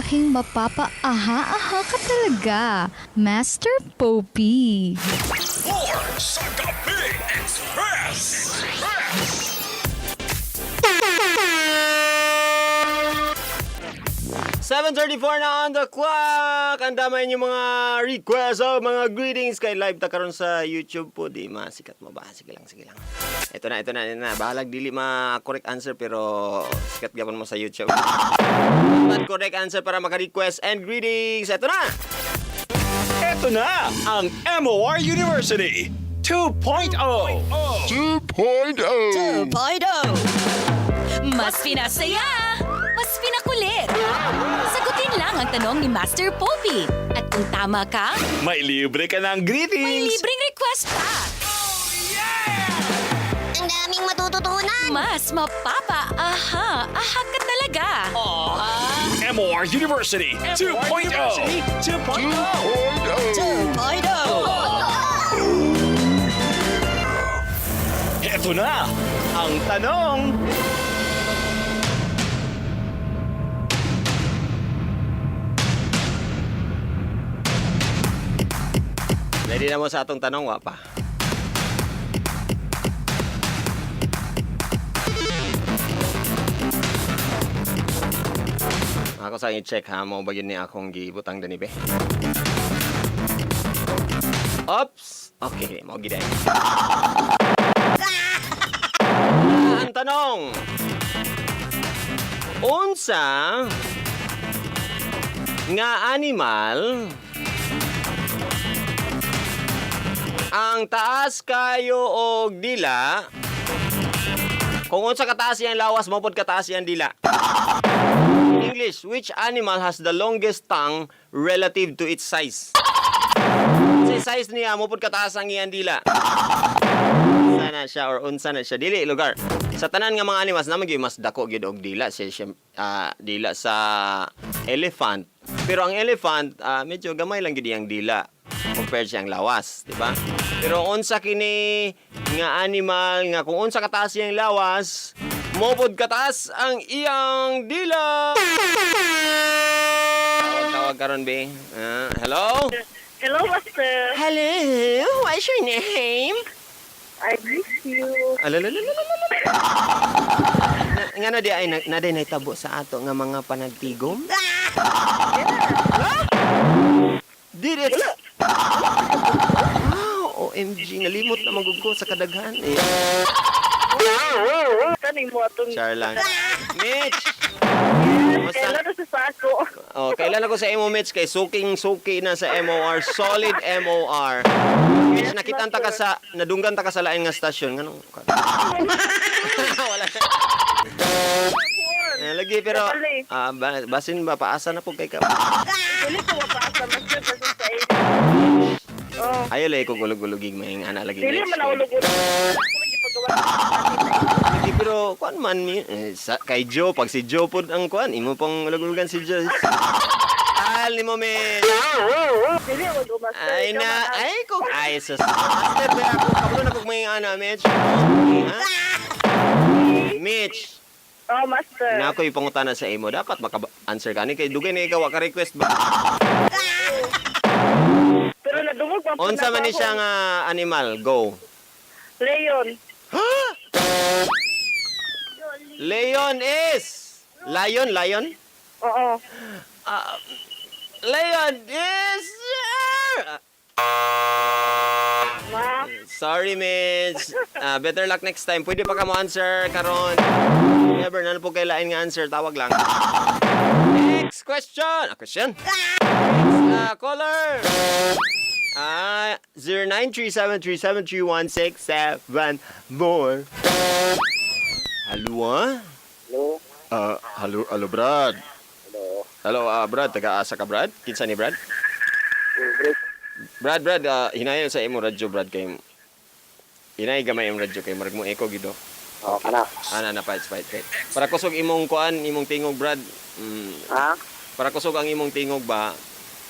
lalaking mapapa-aha-aha ka talaga, Master Poppy. For Sagabi Express! 7:34 na on the clock. Ang damay niyo mga requests o mga greetings kay live ta karon sa YouTube po. Di masikat mo ba? Sige lang. Ito na. Bahalag dili ma-correct answer pero sikat gapon mo sa YouTube. But correct answer para maka-request and greetings. Ito na Ang MOR University 2.0! 2.0. Mas pinasaya! Mas pinakulit! Sagutin lang ang tanong ni Master Poppy. At kung tama ka, May libre ka ng greetings! may libreng request pa! Ang daming matututunan. Mas mapapa-aha ka talaga! MOR University 2.0! 2.0! Ito na ang tanong. Ready na mo sa atong tanong, wapa? Ako sa i-check ha, mo ba yun ni akong gibutang danibe? Oops! Okay, mo giday. Ang tanong, unsa nga animal ang taas kayo og dila, kung unsa kataas iyang lawas mo pod kataas iyang dila. In English, which animal has the longest tongue relative to its size? Sa size niya mo pod kataas ang iyang dila. Sana siya or unsa na siya dili lugar. Sa tanan nga mga animals naman gyud mas dako gyud og dila dila sa elephant. Pero ang elephant medyo gamay lang gyud iyang dila compared siyang lawas, di ba? Pero unsa kini nga animal nga kung unsa kataas iyang lawas, mopod kataas ang iyang dila. Tawag karon be. Hello? Hello, Master. Hello. What's your name? I miss you. Nga na di ay naday nahitabo sa ato nga mga panagtigom? Did it? Wow, OMG, nalimot na magugko sa kadaghan eh. Tanay mo atong... Char lang. Mitch! Kailan na sa sako. Oh, kailan ako sa imo Mitch kay suking-suki na sa MOR, solid MOR. Mitch, nakitan ta ka sa nadunggan ta ka sa lain nga stasyon ngano? Wala. Lagi pero basin ba paasa na po kay ka. Dili ko mapaasa, Master, kasi sa iyo. Oh. Ayo lay ko gulog-gulogig may ana lagi. Dili man naulog-ulog. Ako lagi paggawa Hindi pero kuan man mi kay Joe pag si Joe pod ang kuan imo pang ulog-ulogan si Joe. Al ni mo me. Dili wag ko, Master. Ay na ay ko ay sus. Master ba ako kabalo na kog may ana Mitch. Ha? Mitch. Oh, Master. Na ako ipangutana sa imo dapat maka-answer ka ni kay dugay na ikaw ka request ba. Pero nadungog pa po Unsa man ni siya nga animal? Go. Leon. Leon is lion. Oo. Lion is Ma. sorry, Mitch. Better luck next time. Pwede pa ka mo answer karon. Never na po kay lain nga answer. Tawag lang. Next question. Question. Next caller. 0937373167 more. Hello, hello, Brad. Hello, Brad. Taga-asa ka, Brad? Kinsa ni Brad? Brad, hinayon sa imo radyo, Brad, kay hinay gamay imong radyo kay marag mo echo gido. Oh, kana. Na fight. Para kusog imong kuan, imong tingog, Brad. Ha? Para kusog ang imong tingog ba?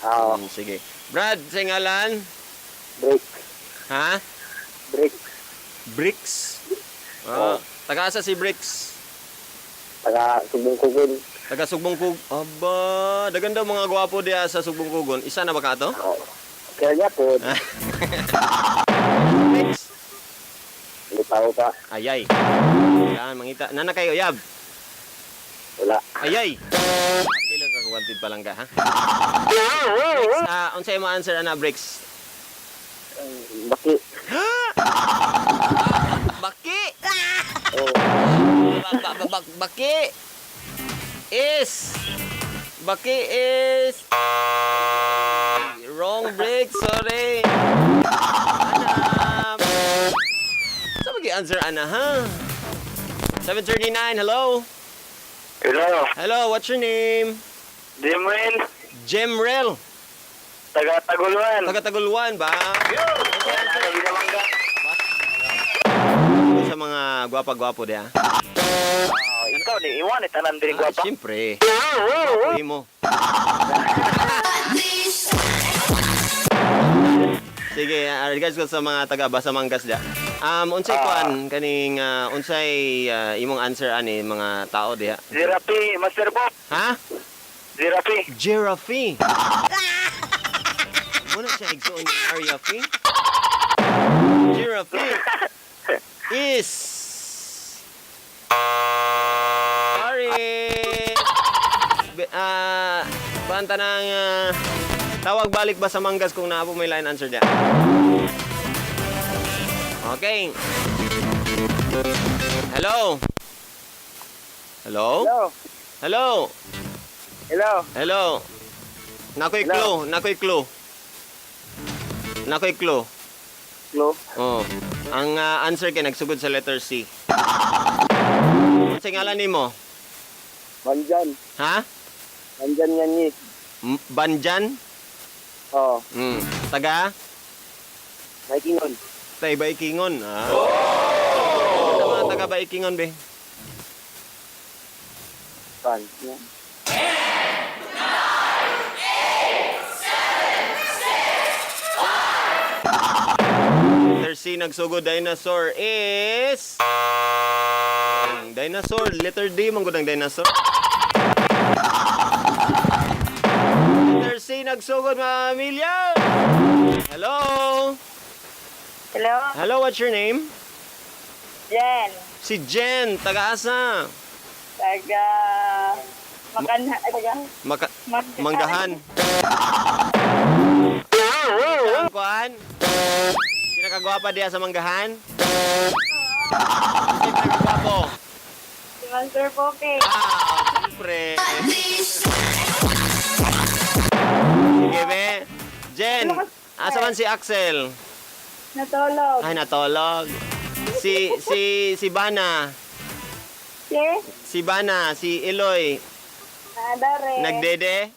Oo. Sige. Brad, sa ngalan? Break. Ha? Break. Bricks? Taga-asa si Bricks? Taga Subong Kugon. Taga Sugbong Kugon. Aba, dagan daw mga gwapo diya sa Sugbong Kugon. Isa na ba ka to? Oh. Kaya niya po, Next. lipaw ka. Ayay. Yan, mangita. Nana kayo, Yab. Wala. Ayay. Pila ka wanted pa lang ka, ha? Next, unsay mo answer ana breaks? Baki. Baki. Oh. Baki is wrong break, sorry. Ana. Sa mag-answer ana, ha? 7:39, hello? Hello. Hello, what's your name? Jimwin. Jemrel. Taga Taguluan. Taga Taguluan ba? Binamangga. Sa mga gwapa-gwapo diya. Ikaw ni iwan tanan diri Ah, siyempre. Uy mo. Sige, regards ko sa mga taga Basamanggas diya. Unsay kuan kaning unsay imong answer ani mga tao diha? Zirapi, Master Bob. Ha? Zirapi. Giraffe. Muna siya igsoon ni Ariafi. Giraffe is banta ng tawag balik ba sa manggas kung naapo may line answer diya. Okay. Hello. Hello? Hello. Hello. Hello. Hello. Nakoy clue, nakoy clue. Nakoy clue. Hello. Oh. Ang answer kay nagsugod sa letter C. Unsay ngalan nimo? Banjan. Ha? Banjan yan ni. Banjan? Oh, Taga? Naikinon. Tay Baikingon. Sa mga taga Baikingon be. Pan. Letter C nagsugod dinosaur is dinosaur. Letter D man gud ang dinosaur. Letter C nagsugod mga milyon. Hello. Hello? Hello, what's your name? Jen. Si Jen, taga-asa. Taga... Taga... Manggahan. Ang kuan? Pinakagwapa diya sa Manggahan? Kasi pinakagwapo. Si Master Poppy. Siyempre. Sige, be. Jen, asa man si Axel? Natulog. Ay, natulog. Si Bana. Si Bana, si Eloy. Nadare. Nagdede?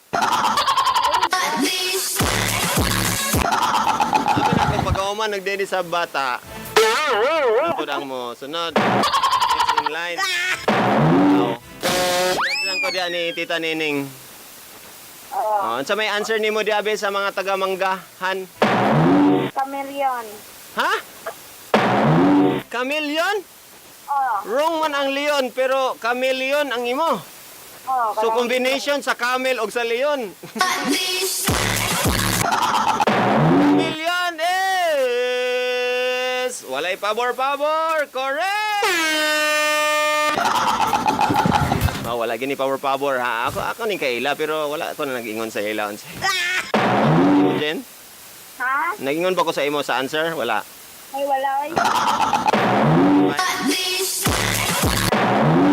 Sabi na kung pag-auman, nagdede sa bata. Napudang mo. Sunod. Next in line. Next lang ko diyan ni Tita Nining. Sa may answer ni mo diabe sa mga taga-manggahan. Chameleon. Ha? Chameleon? Oh. Wrong man ang leon, pero chameleon ang imo. Oh. So combination sa camel o sa leon. Chameleon is... Walay pabor-pabor. Correct! Wala gini pabor-pabor ha. Ako ni kaila, pero wala ako na nag-ingon sa ila. Jen? Ha? Nag-ingon ba ko sa imo sa answer? Wala. Ay, wala. Ay.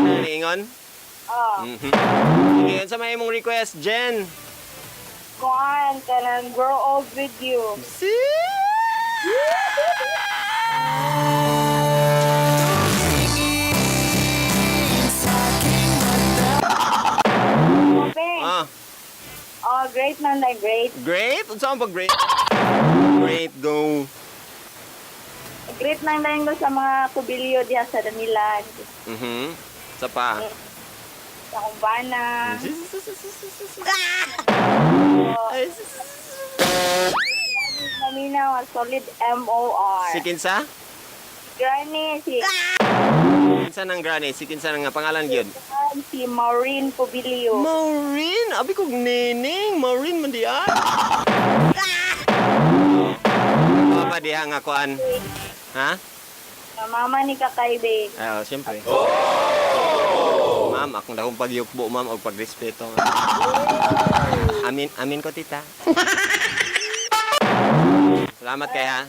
Nag-ingon? Oh. Sige, sa may imong request, Jen. Kuan, kanang grow old with you. Poppy. Oh, great man na great. Great? Saan pa great? Great, go. Great man na yung sa mga kubilyo diya sa Damilan. Sa pa. Sa Kumbana. Maminaw, solid MOR. Si Kinsa? Granny, si Kinsa ng granny? Si Kinsa ng pangalan yun? Kuan si Maureen Pobilio. Maureen, abi kog nining, Maureen man diya. Papa diha nga kuan. Ha? Na mama ni Kakaybe. Ah, siyempre. Ma'am, akong dahong pagyukbo, ma'am, o pagrespeto. Amin ko, tita. Salamat kay ha.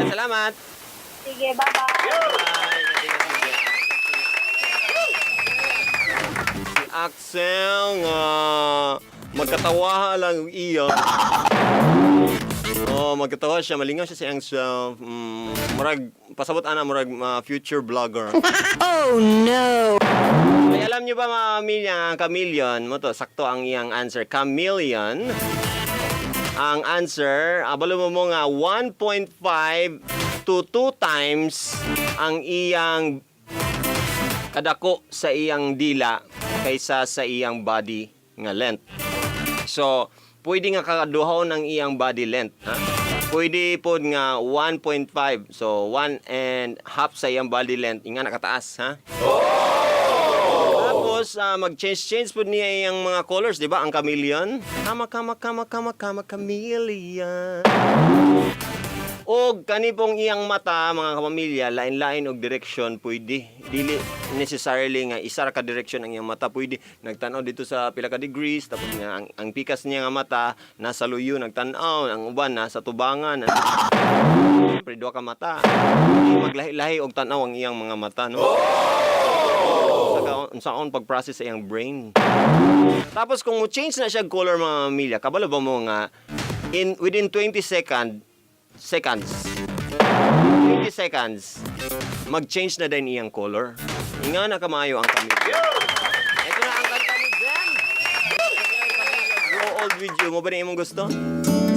Salamat. Sige, bye-bye. Si Axel nga magkatawa lang iya. Oh, magkatawa siya, malingaw siya si Axel. Murag pasabot ana murag future vlogger. Oh no! Ay, alam niyo ba mga pamilya, ang chameleon mo to, sakto ang iyang answer. Chameleon. Ang answer, abalo mo nga 1.5 to 2 times ang iyang kadako sa iyang dila kaysa sa iyang body nga length. So, pwede nga kakaduhaw ng iyang body length. Ha? Pwede po nga 1.5. So, 1.5 sa iyang body length. Nga nakataas. Ha? Tapos, mag-change po niya yung mga colors. Di ba? Ang chameleon. Chameleon. Og kani pong iyang mata, mga kapamilya, lain-lain og direksyon pwede. Dili necessarily nga isa ra ka direksyon ang iyang mata, pwede nagtanaw dito sa pila ka degrees, tapos nga ang pikas niya nga mata nasa luyo nagtanaw, ang uban nasa tubangan. Siyempre duha ka mata. Maglahi-lahi og tanaw ang iyang mga mata, no? Unsaon pag-process sa iyang brain. Tapos kung mo change na siya color, mga kapamilya, kabalo ba mo nga within 20 seconds 20 seconds, mag-change na din iyang color. Nga na kamayo ang kamilya. Ito na ang kanta ni Jen. Grow old with you. Mo ba na imong gusto?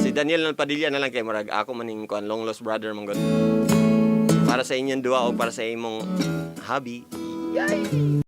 Si Daniel Padilla na lang kay Marag. Ako maning kuan long lost brother mong gusto. Para sa inyong duwa o para sa imong hobby. Yay!